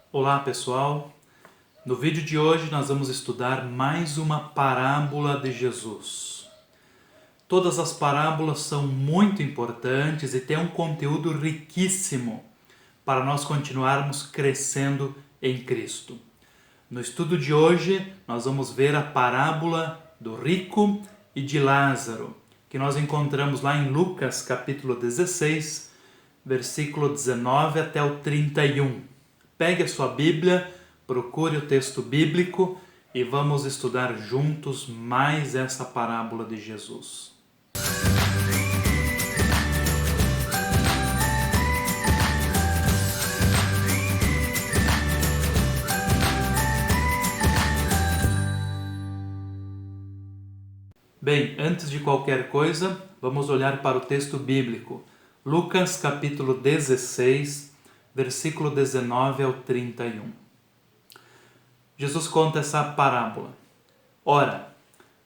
Olá pessoal, no vídeo de hoje nós vamos estudar mais uma parábola de Jesus. Todas as parábolas são muito importantes e têm um conteúdo riquíssimo para nós continuarmos crescendo em Cristo. No estudo de hoje nós vamos ver a parábola do rico e de Lázaro, que nós encontramos lá em Lucas capítulo 16, versículo 19 até o 31. Pegue a sua Bíblia, procure o texto bíblico e vamos estudar juntos mais essa parábola de Jesus. Bem, antes de qualquer coisa, vamos olhar para o texto bíblico. Lucas capítulo 16, versículo 19 ao 31. Jesus conta essa parábola. Ora,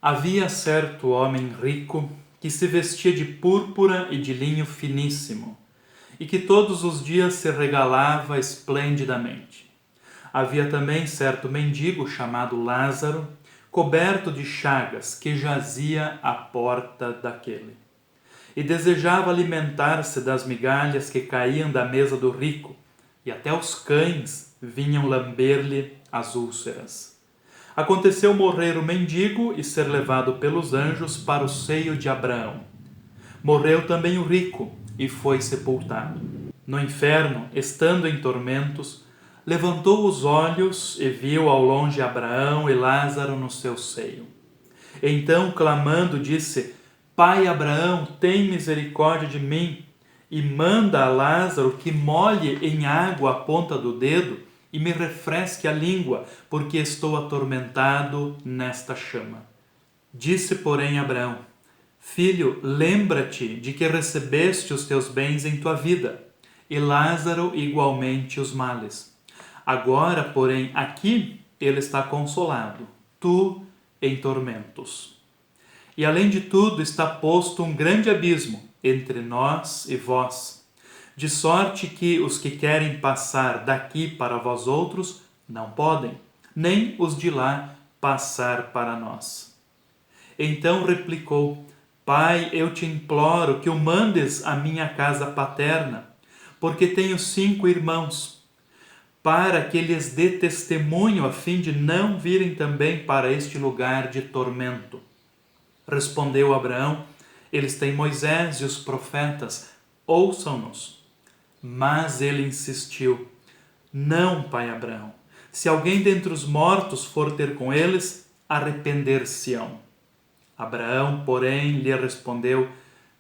havia certo homem rico que se vestia de púrpura e de linho finíssimo, e que todos os dias se regalava esplendidamente. Havia também certo mendigo chamado Lázaro, coberto de chagas, que jazia à porta daquele. E desejava alimentar-se das migalhas que caíam da mesa do rico, e até os cães vinham lamber-lhe as úlceras. Aconteceu morrer o mendigo e ser levado pelos anjos para o seio de Abraão. Morreu também o rico e foi sepultado. No inferno, estando em tormentos, levantou os olhos e viu ao longe Abraão e Lázaro no seu seio. Então, clamando, disse: Pai Abraão, tem misericórdia de mim e manda a Lázaro que molhe em água a ponta do dedo e me refresque a língua, porque estou atormentado nesta chama. Disse, porém, Abraão: Filho, lembra-te de que recebeste os teus bens em tua vida, e Lázaro igualmente os males. Agora, porém, aqui ele está consolado, tu em tormentos. E além de tudo está posto um grande abismo entre nós e vós, de sorte que os que querem passar daqui para vós outros não podem, nem os de lá passar para nós. Então replicou: Pai, eu te imploro que o mandes à minha casa paterna, porque tenho 5 irmãos, para que lhes dê testemunho a fim de não virem também para este lugar de tormento. Respondeu Abraão: Eles têm Moisés e os profetas, ouçam-nos. Mas ele insistiu: Não, pai Abraão, se alguém dentre os mortos for ter com eles, arrepender-se-ão. Abraão, porém, lhe respondeu: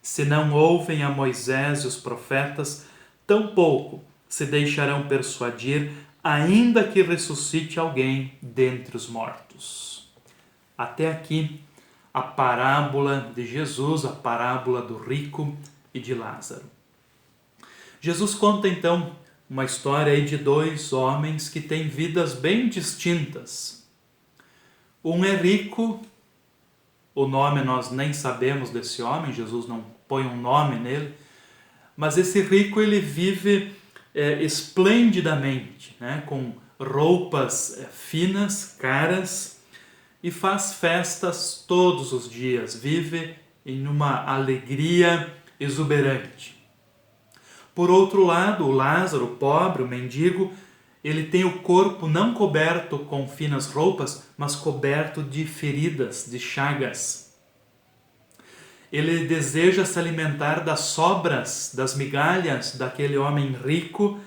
Se não ouvem a Moisés e os profetas, tampouco se deixarão persuadir, ainda que ressuscite alguém dentre os mortos. Até aqui a parábola de Jesus, a parábola do rico e de Lázaro. Jesus conta então uma história aí de 2 homens que têm vidas bem distintas. Um é rico, o nome nós nem sabemos desse homem, Jesus não põe um nome nele, mas esse rico ele vive esplendidamente, né, com roupas finas, caras, e faz festas todos os dias, vive em uma alegria exuberante. Por outro lado, o Lázaro, o pobre, o mendigo, ele tem o corpo não coberto com finas roupas, mas coberto de feridas, de chagas. Ele deseja se alimentar das sobras, das migalhas daquele homem rico,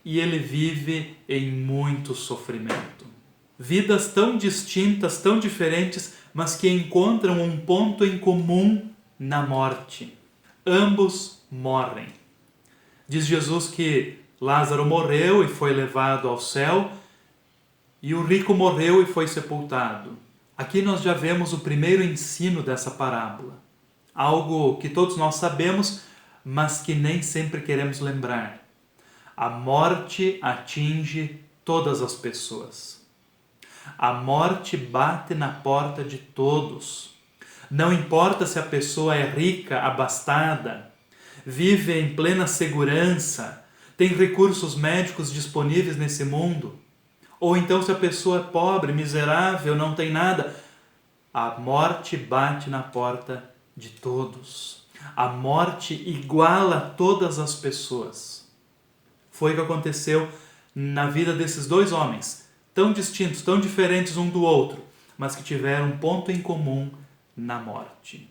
e ele vive em muito sofrimento. Vidas tão distintas, tão diferentes, mas que encontram um ponto em comum na morte. Ambos morrem. Diz Jesus que Lázaro morreu e foi levado ao céu, e o rico morreu e foi sepultado. Aqui nós já vemos o primeiro ensino dessa parábola. Algo que todos nós sabemos, mas que nem sempre queremos lembrar. A morte atinge todas as pessoas. A morte bate na porta de todos. Não importa se a pessoa é rica, abastada, vive em plena segurança, tem recursos médicos disponíveis nesse mundo, ou então se a pessoa é pobre, miserável, não tem nada, a morte bate na porta de todos. A morte iguala todas as pessoas. Foi o que aconteceu na vida desses dois homens, tão distintos, tão diferentes um do outro, mas que tiveram um ponto em comum na morte.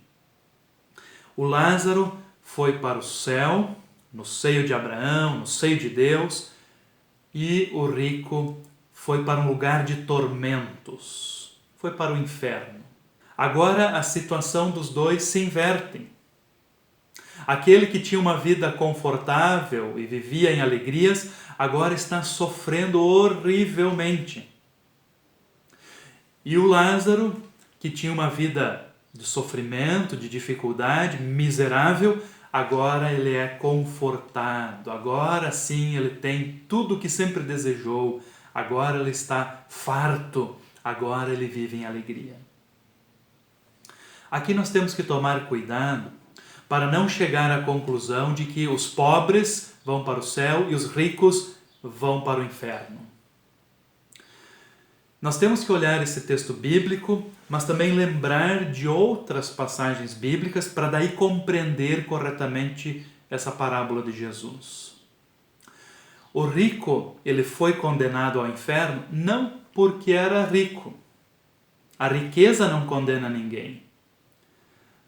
O Lázaro foi para o céu, no seio de Abraão, no seio de Deus, e o rico foi para um lugar de tormentos, foi para o inferno. Agora a situação dos dois se inverte. Aquele que tinha uma vida confortável e vivia em alegrias, agora está sofrendo horrivelmente. E o Lázaro, que tinha uma vida de sofrimento, de dificuldade, miserável, agora ele é confortado, agora sim ele tem tudo o que sempre desejou, agora ele está farto, agora ele vive em alegria. Aqui nós temos que tomar cuidado para não chegar à conclusão de que os pobres vão para o céu e os ricos vão para o inferno. Nós temos que olhar esse texto bíblico, mas também lembrar de outras passagens bíblicas para daí compreender corretamente essa parábola de Jesus. O rico, ele foi condenado ao inferno não porque era rico. A riqueza não condena ninguém.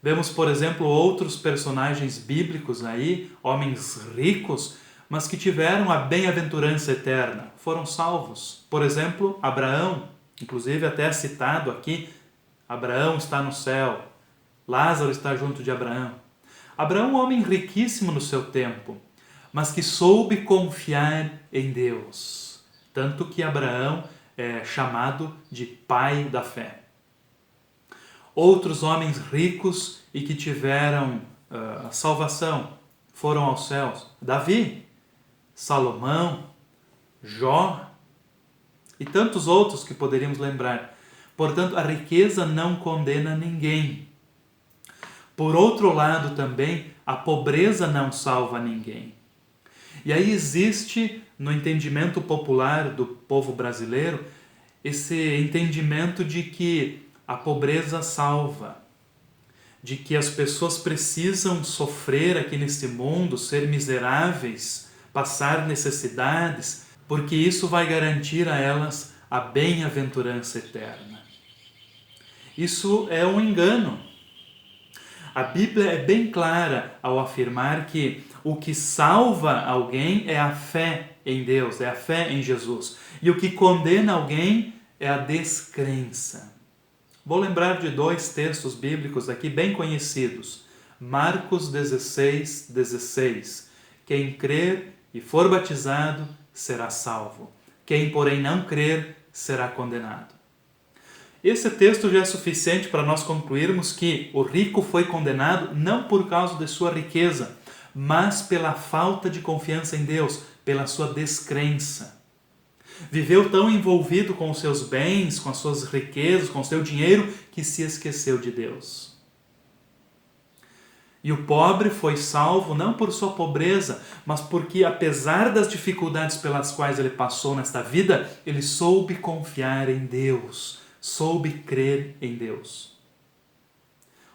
Vemos, por exemplo, outros personagens bíblicos aí, homens ricos, mas que tiveram a bem-aventurança eterna, foram salvos. Por exemplo, Abraão, inclusive até citado aqui, Abraão está no céu, Lázaro está junto de Abraão. Abraão, um homem riquíssimo no seu tempo, mas que soube confiar em Deus. Tanto que Abraão é chamado de pai da fé. Outros homens ricos e que tiveram a salvação foram aos céus. Davi, Salomão, Jó e tantos outros que poderíamos lembrar. Portanto, a riqueza não condena ninguém. Por outro lado também, a pobreza não salva ninguém. E aí existe, no entendimento popular do povo brasileiro, esse entendimento de que a pobreza salva, de que as pessoas precisam sofrer aqui neste mundo, ser miseráveis, passar necessidades, porque isso vai garantir a elas a bem-aventurança eterna. Isso é um engano. A Bíblia é bem clara ao afirmar que o que salva alguém é a fé em Deus, é a fé em Jesus. E o que condena alguém é a descrença. Vou lembrar de dois textos bíblicos aqui bem conhecidos. Marcos 16, 16. Quem crer e for batizado será salvo. Quem, porém, não crer será condenado. Esse texto já é suficiente para nós concluirmos que o rico foi condenado não por causa de sua riqueza, mas pela falta de confiança em Deus, pela sua descrença. Viveu tão envolvido com os seus bens, com as suas riquezas, com o seu dinheiro, que se esqueceu de Deus. E o pobre foi salvo não por sua pobreza, mas porque, apesar das dificuldades pelas quais ele passou nesta vida, ele soube confiar em Deus, soube crer em Deus.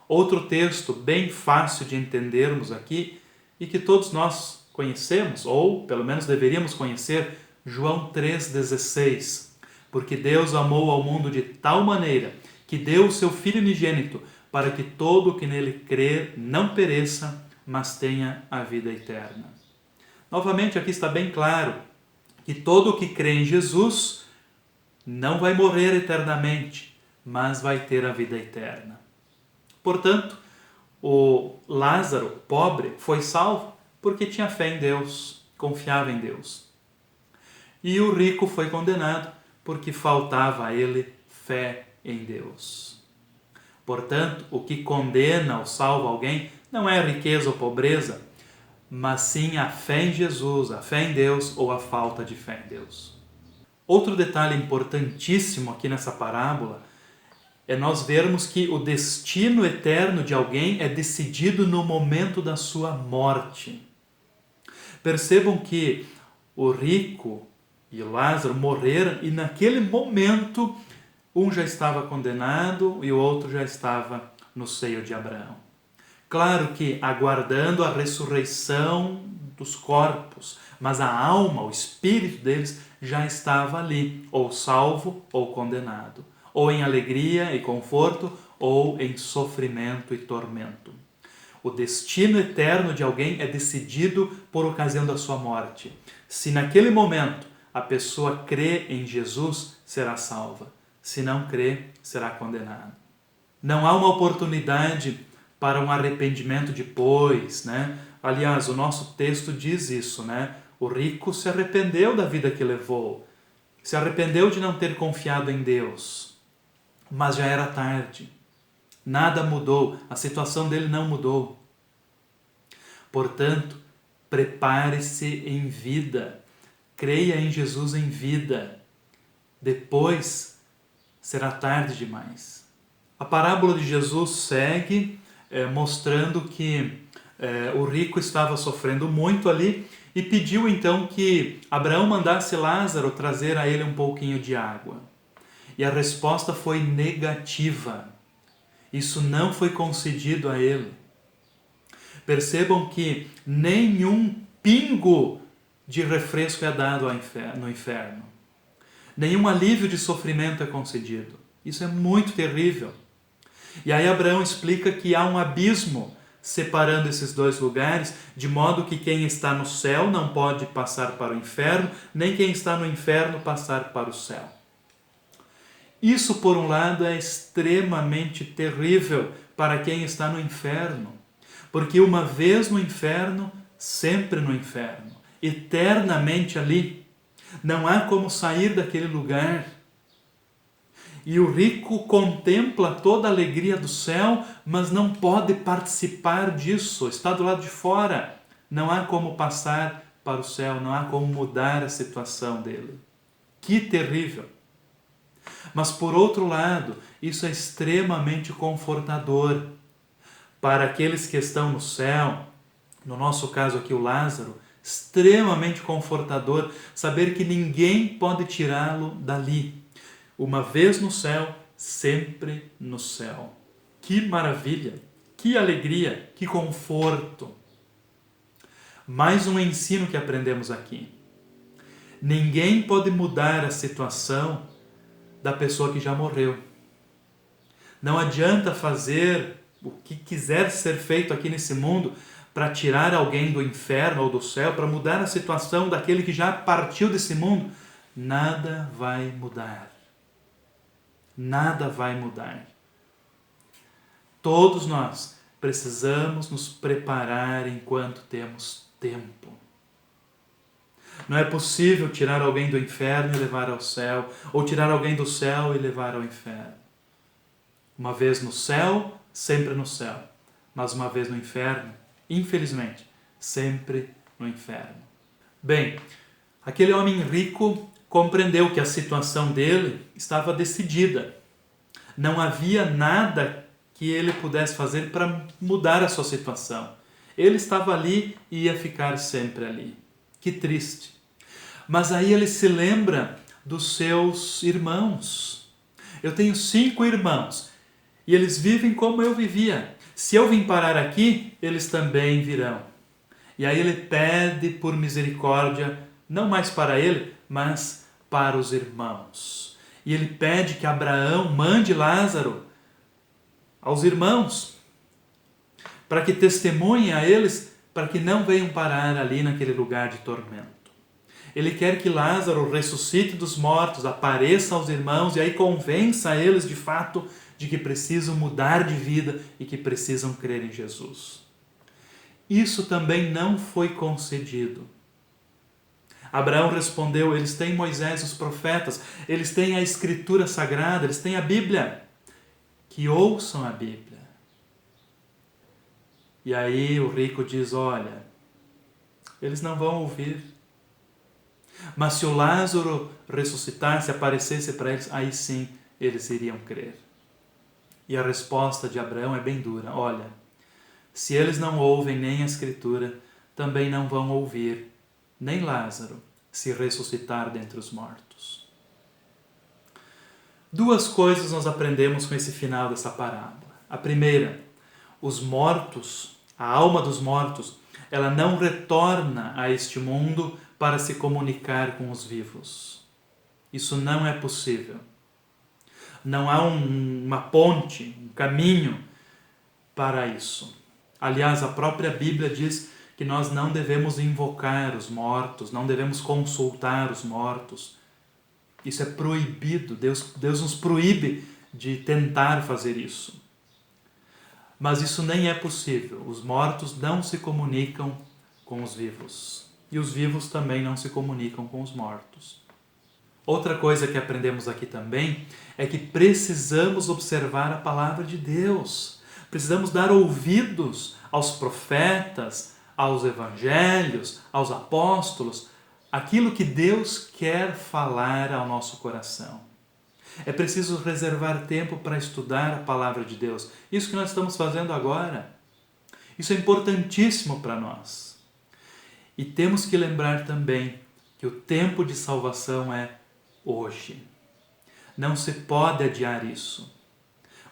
Outro texto bem fácil de entendermos aqui, e que todos nós conhecemos, ou pelo menos deveríamos conhecer, João 3,16. Porque Deus amou ao mundo de tal maneira que deu o seu Filho unigênito, para que todo o que nele crer não pereça, mas tenha a vida eterna. Novamente, aqui está bem claro que todo o que crê em Jesus não vai morrer eternamente, mas vai ter a vida eterna. Portanto, o Lázaro, pobre, foi salvo porque tinha fé em Deus, confiava em Deus. E o rico foi condenado porque faltava a ele fé em Deus. Portanto, o que condena ou salva alguém não é a riqueza ou pobreza, mas sim a fé em Jesus, a fé em Deus ou a falta de fé em Deus. Outro detalhe importantíssimo aqui nessa parábola é nós vermos que o destino eterno de alguém é decidido no momento da sua morte. Percebam que O rico e Lázaro morreram e naquele momento um já estava condenado e o outro já estava no seio de Abraão. Claro que aguardando a ressurreição dos corpos, mas a alma, o espírito deles já estava ali, ou salvo ou condenado, ou em alegria e conforto, ou em sofrimento e tormento. O destino eterno de alguém é decidido por ocasião da sua morte. Se naquele momento a pessoa crê em Jesus, será salva. Se não crê, será condenada. Não há uma oportunidade para um arrependimento depois, né? Aliás, o nosso texto diz isso, né? O rico se arrependeu da vida que levou, se arrependeu de não ter confiado em Deus, mas já era tarde. Nada mudou, a situação dele não mudou. Portanto, prepare-se em vida, creia em Jesus em vida. Depois será tarde demais. A parábola de Jesus segue mostrando que o rico estava sofrendo muito ali e pediu então que Abraão mandasse Lázaro trazer a ele um pouquinho de água. E a resposta foi negativa. Isso não foi concedido a ele. Percebam que nenhum pingo de refresco é dado no inferno. Nenhum alívio de sofrimento é concedido. Isso é muito terrível. E aí Abraão explica que há um abismo separando esses dois lugares, de modo que quem está no céu não pode passar para o inferno, nem quem está no inferno passar para o céu. Isso, por um lado, é extremamente terrível para quem está no inferno, porque uma vez no inferno, sempre no inferno, eternamente ali. Não há como sair daquele lugar. E o rico contempla toda a alegria do céu, mas não pode participar disso, está do lado de fora. Não há como passar para o céu, não há como mudar a situação dele. Que terrível! Mas por outro lado, isso é extremamente confortador para aqueles que estão no céu, no nosso caso aqui o Lázaro, extremamente confortador saber que ninguém pode tirá-lo dali. Uma vez no céu, sempre no céu. Que maravilha, que alegria, que conforto. Mais um ensino que aprendemos aqui. Ninguém pode mudar a situação da pessoa que já morreu. Não adianta fazer o que quiser ser feito aqui nesse mundo para tirar alguém do inferno ou do céu, para mudar a situação daquele que já partiu desse mundo. Nada vai mudar. Nada vai mudar. Todos nós precisamos nos preparar enquanto temos tempo. Não é possível tirar alguém do inferno e levar ao céu, ou tirar alguém do céu e levar ao inferno. Uma vez no céu, sempre no céu. Mas uma vez no inferno, infelizmente, sempre no inferno. Bem, aquele homem rico compreendeu que a situação dele estava decidida. Não havia nada que ele pudesse fazer para mudar a sua situação. Ele estava ali e ia ficar sempre ali. Que triste. Mas aí ele se lembra dos seus irmãos. Eu tenho 5 irmãos e eles vivem como eu vivia. Se eu vim parar aqui, eles também virão. E aí ele pede por misericórdia, não mais para ele, mas para os irmãos. E ele pede que Abraão mande Lázaro aos irmãos, para que testemunhem a eles, para que não venham parar ali naquele lugar de tormento. Ele quer que Lázaro ressuscite dos mortos, apareça aos irmãos e aí convença eles de fato de que precisam mudar de vida e que precisam crer em Jesus. Isso também não foi concedido. Abraão respondeu: eles têm Moisés e os profetas, eles têm a Escritura Sagrada, eles têm a Bíblia. Que ouçam a Bíblia. E aí o rico diz: olha, eles não vão ouvir. Mas se o Lázaro ressuscitasse, aparecesse para eles, aí sim eles iriam crer. E a resposta de Abraão é bem dura: olha, se eles não ouvem nem a Escritura, também não vão ouvir nem Lázaro, se ressuscitar dentre os mortos. Duas coisas nós aprendemos com esse final dessa parábola. A primeira, os mortos, a alma dos mortos, ela não retorna a este mundo para se comunicar com os vivos. Isso não é possível. Não há uma ponte, um caminho para isso. Aliás, a própria Bíblia diz que nós não devemos invocar os mortos, não devemos consultar os mortos. Isso é proibido. Deus nos proíbe de tentar fazer isso. Mas isso nem é possível. Os mortos não se comunicam com os vivos. E os vivos também não se comunicam com os mortos. Outra coisa que aprendemos aqui também é que precisamos observar a palavra de Deus. Precisamos dar ouvidos aos profetas, aos evangelhos, aos apóstolos, aquilo que Deus quer falar ao nosso coração. É preciso reservar tempo para estudar a palavra de Deus. Isso que nós estamos fazendo agora. Isso é importantíssimo para nós. E temos que lembrar também que o tempo de salvação é hoje. Não se pode adiar isso.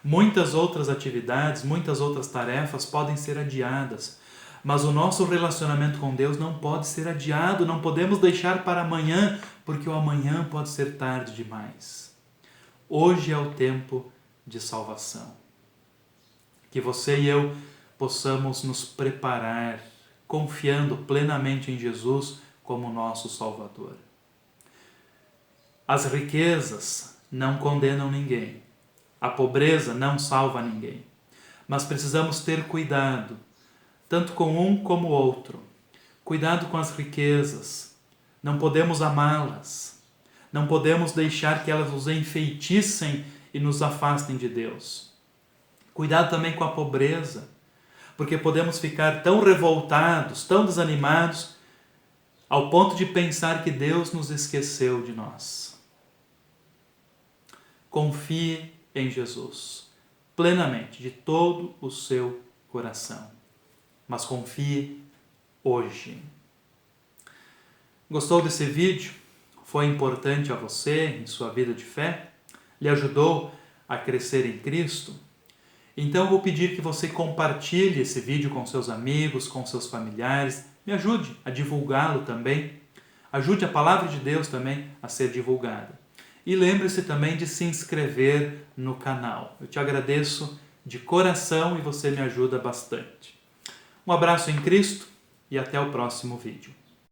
Muitas outras atividades, muitas outras tarefas podem ser adiadas, mas o nosso relacionamento com Deus não pode ser adiado, não podemos deixar para amanhã, porque o amanhã pode ser tarde demais. Hoje é o tempo de salvação. Que você e eu possamos nos preparar, confiando plenamente em Jesus como nosso Salvador. As riquezas não condenam ninguém. A pobreza não salva ninguém. Mas precisamos ter cuidado, tanto com um como o outro. Cuidado com as riquezas. Não podemos amá-las. Não podemos deixar que elas nos enfeitiçem e nos afastem de Deus. Cuidado também com a pobreza, porque podemos ficar tão revoltados, tão desanimados, ao ponto de pensar que Deus nos esqueceu de nós. Confie em Jesus, plenamente, de todo o seu coração. Mas confie hoje. Gostou desse vídeo? Foi importante a você em sua vida de fé? Lhe ajudou a crescer em Cristo? Então eu vou pedir que você compartilhe esse vídeo com seus amigos, com seus familiares. Me ajude a divulgá-lo também. Ajude a palavra de Deus também a ser divulgada. E lembre-se também de se inscrever no canal. Eu te agradeço de coração e você me ajuda bastante. Um abraço em Cristo e até o próximo vídeo.